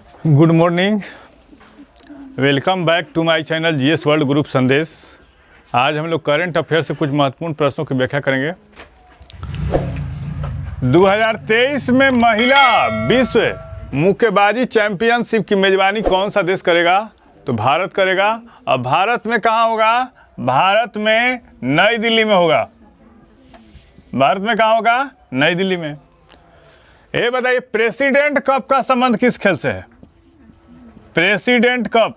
Good morning, welcome back to my channel GS World Group Sandesh. आज हम लोग current affair से कुछ महत्वपूर्ण प्रश्नों की व्याख्या करेंगे। 2023 में महिला विश्व मुक्केबाजी चैंपियनशिप की मेजबानी कौन सा देश करेगा? तो भारत करेगा। अब भारत में कहाँ होगा? भारत में नई दिल्ली में होगा। भारत में कहाँ होगा? नई दिल्ली में। ये बताइए, प्रेसिडेंट कप का संबंध किस खेल से है? प्रेसिडेंट कप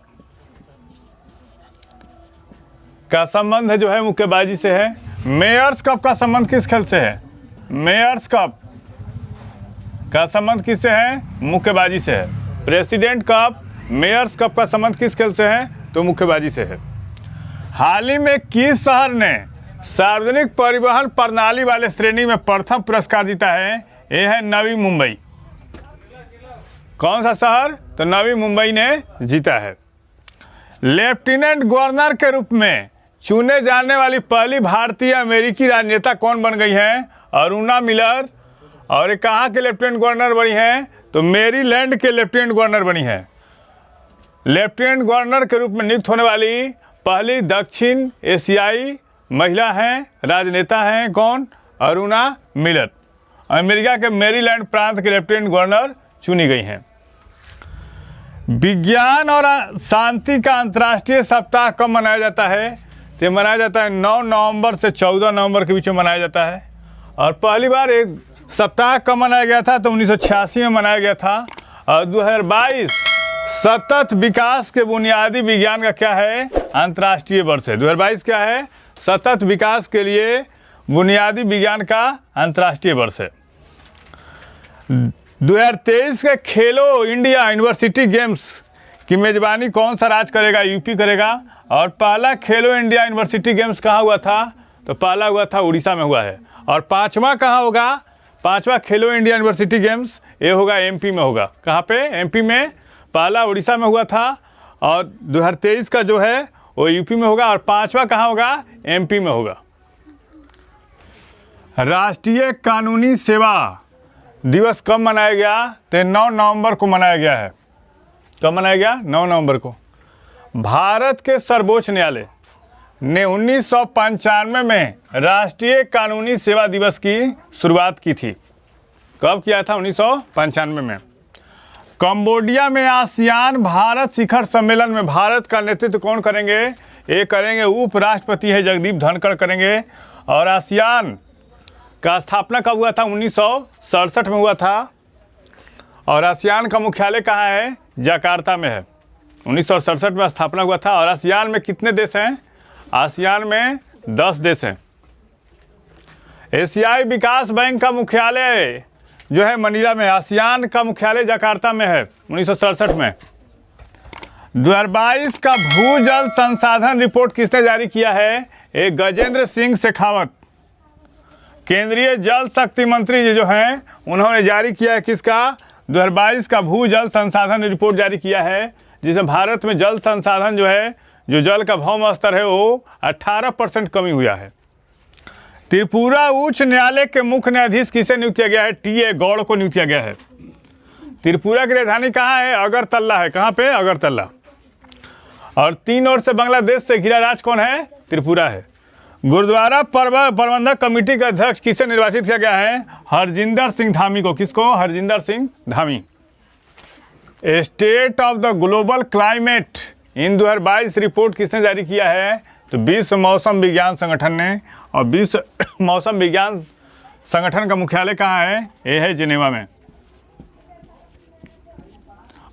का संबंध है जो है मुक्केबाजी से है। मेयर्स कप का संबंध किस खेल से है? मेयर्स कप का संबंध किससे है? मुक्केबाजी से है। प्रेसिडेंट कप, मेयर्स कप का संबंध किस खेल से है? तो मुक्केबाजी से है। हाल ही में किस शहर ने सार्वजनिक परिवहन प्रणाली वाले श्रेणी में प्रथम पुरस्कार जीता है? यह है नवी मुंबई। कौन सा शहर? तो नवी मुंबई ने जीता है। लेफ्टिनेंट गवर्नर के रूप में चुने जाने वाली पहली भारतीय अमेरिकी राजनेता कौन बन गई हैं? अरुणा मिलर। और ये कहाँ के लेफ्टिनेंट गवर्नर बनी हैं? तो मेरीलैंड के लेफ्टिनेंट गवर्नर बनी हैं। लेफ्टिनेंट गवर्नर के रूप में नियुक्त होने वाली पहली दक्षिण एशियाई महिला हैं, राजनेता हैं। कौन? अरुणा मिलर। अमेरिका के मेरीलैंड प्रांत के लेफ्टिनेंट गवर्नर चुनी गई हैं। विज्ञान और शांति का अंतर्राष्ट्रीय सप्ताह कब मनाया जाता है? तो मनाया जाता है 9 नवंबर से 14 नवंबर के बीच में मनाया जाता है। और पहली बार एक सप्ताह कब मनाया गया था? तो 1986 में मनाया गया था। और 2022 सतत विकास के बुनियादी विज्ञान का क्या है? अंतर्राष्ट्रीय वर्ष है। 2022 क्या है? सतत विकास के लिए बुनियादी विज्ञान का अंतर्राष्ट्रीय वर्ष है। 2023 के खेलो इंडिया यूनिवर्सिटी गेम्स की मेजबानी कौन सा राज्य करेगा? यूपी करेगा। और पहला खेलो इंडिया यूनिवर्सिटी गेम्स कहाँ हुआ था? तो पहला हुआ था उड़ीसा में हुआ है। और पांचवा कहाँ होगा? पांचवा खेलो इंडिया यूनिवर्सिटी गेम्स ये होगा एमपी में होगा। कहाँ पे? एमपी में। पहला उड़ीसा में हुआ था और 2023 का जो है वो यूपी में होगा। और पांचवा कहाँ होगा? एमपी में होगा। राष्ट्रीय कानूनी सेवा दिवस कब मनाया गया? तो 9 नवंबर को मनाया गया है। कब मनाया गया? 9 नवंबर को। भारत के सर्वोच्च न्यायालय ने 1995 में राष्ट्रीय कानूनी सेवा दिवस की शुरुआत की थी। कब किया था? 1995 में। कंबोडिया में आसियान भारत शिखर सम्मेलन में भारत का नेतृत्व कौन करेंगे? ये करेंगे उपराष्ट्रपति है जगदीप धनखड़ करेंगे। और आसियान का स्थापना कब हुआ था? 1967 में हुआ था। और आसियान का मुख्यालय कहाँ है? जकार्ता में है। 1967 में स्थापना हुआ था। और आसियान में कितने देश हैं? आसियान में 10 देश हैं। एशियाई विकास बैंक का मुख्यालय जो है मनीला में। आसियान का मुख्यालय जकार्ता में है 1967 में। 2022 का भूजल संसाधन रिपोर्ट किसने जारी किया है? एक गजेंद्र सिंह शेखावत, केंद्रीय जल शक्ति मंत्री जो हैं उन्होंने जारी किया है। किसका? 2022 का भूजल संसाधन रिपोर्ट जारी किया है, जिसमें भारत में जल संसाधन जो है, जो जल का भौम स्तर है वो 18% कमी हुआ है। त्रिपुरा उच्च न्यायालय के मुख्य न्यायाधीश किसे नियुक्त किया गया है? टी.ए. गौड़ को नियुक्त किया गया है। त्रिपुरा की राजधानी कहाँ है? अगरतला है। कहाँ पे? अगरतला। और 3 ओर से बांग्लादेश से घिरा राज्य कौन है? त्रिपुरा है। गुरुद्वारा प्रबंधक कमेटी का अध्यक्ष किसे निर्वाचित किया गया है? हरजिंदर सिंह धामी को। किसको? Harjinder Singh Dhami. State of the global climate in 2022 report किसने जारी किया है? तो विश्व मौसम विज्ञान संगठन ने। और विश्व मौसम विज्ञान संगठन का मुख्यालय कहाँ है? ये है जिनेवा में।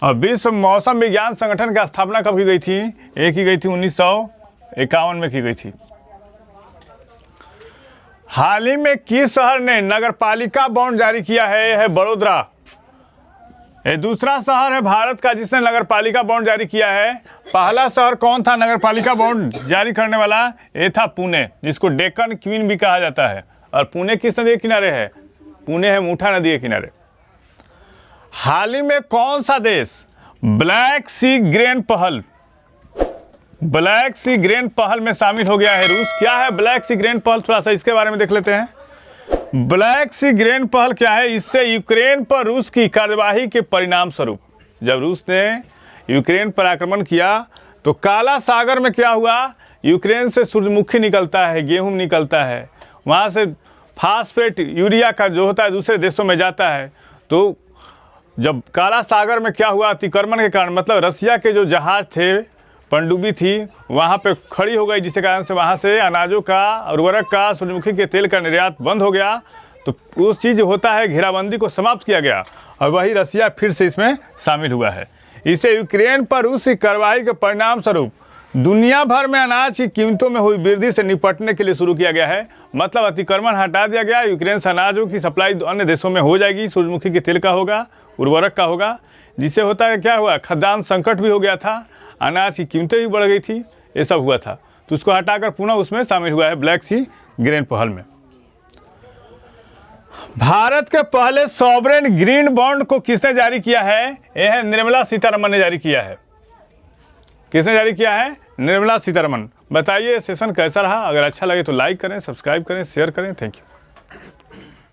और विश्व मौसम विज्ञान संगठन की स्थापना कब की गई थी? ये की गई थी 1951 में की गई थी। हाल ही में किस शहर ने नगरपालिका बॉन्ड जारी किया है? यह है बड़ोदरा। ये दूसरा शहर है भारत का जिसने नगरपालिका बॉन्ड जारी किया है। पहला शहर कौन था नगरपालिका बॉन्ड जारी करने वाला? ये था पुणे, जिसको डेक्कन क्वीन भी कहा जाता है। और पुणे किस नदी के किनारे है? पुणे है मूठा नदी के किनारे। हाल ही में कौन सा देश ब्लैक सी ग्रेन पहल में शामिल हो गया है? रूस। क्या है ब्लैक सी ग्रेन पहल? थोड़ा सा इसके बारे में देख लेते हैं। ब्लैक सी ग्रेन पहल क्या है? इससे यूक्रेन पर रूस की कार्यवाही के परिणाम स्वरूप जब रूस ने यूक्रेन पर आक्रमण किया तो काला सागर में क्या हुआ, यूक्रेन से सूरजमुखी निकलता है, गेहूं निकलता है, वहाँ से फास्फेट यूरिया का जो होता है दूसरे देशों में जाता है। तो जब काला सागर में क्या हुआ, अतिक्रमण के कारण, मतलब रसिया के जो जहाज़ थे, पनडुब्बी थी, वहाँ पे खड़ी हो गई, जिसके कारण से वहाँ से अनाजों का, उर्वरक का, सूरजमुखी के तेल का निर्यात बंद हो गया। तो उस चीज़ होता है, घेराबंदी को समाप्त किया गया और वही रसिया फिर से इसमें शामिल हुआ है। इससे यूक्रेन पर रूस की कार्रवाई के परिणाम स्वरूप दुनिया भर में अनाज की कीमतों में हुई वृद्धि से निपटने के लिए शुरू किया गया है। मतलब अतिक्रमण हटा दिया गया, यूक्रेन से अनाजों की सप्लाई अन्य देशों में हो जाएगी, सूरजमुखी के तेल का होगा, उर्वरक का होगा, जिससे होता है क्या हुआ, खाद्यान्न संकट भी हो गया था, अनाज की कीमतें भी बढ़ गई थी, ये सब हुआ था। तो उसको हटाकर पुनः उसमें शामिल हुआ है ब्लैक सी ग्रेन पहल में। भारत के पहले सॉवरेन ग्रीन बॉन्ड को किसने जारी किया है? यह निर्मला सीतारमण ने जारी किया है। किसने जारी किया है? निर्मला सीतारमण। बताइए सेशन कैसा रहा? अगर अच्छा लगे तो लाइक करें, सब्सक्राइब करें, शेयर करें। Thank you.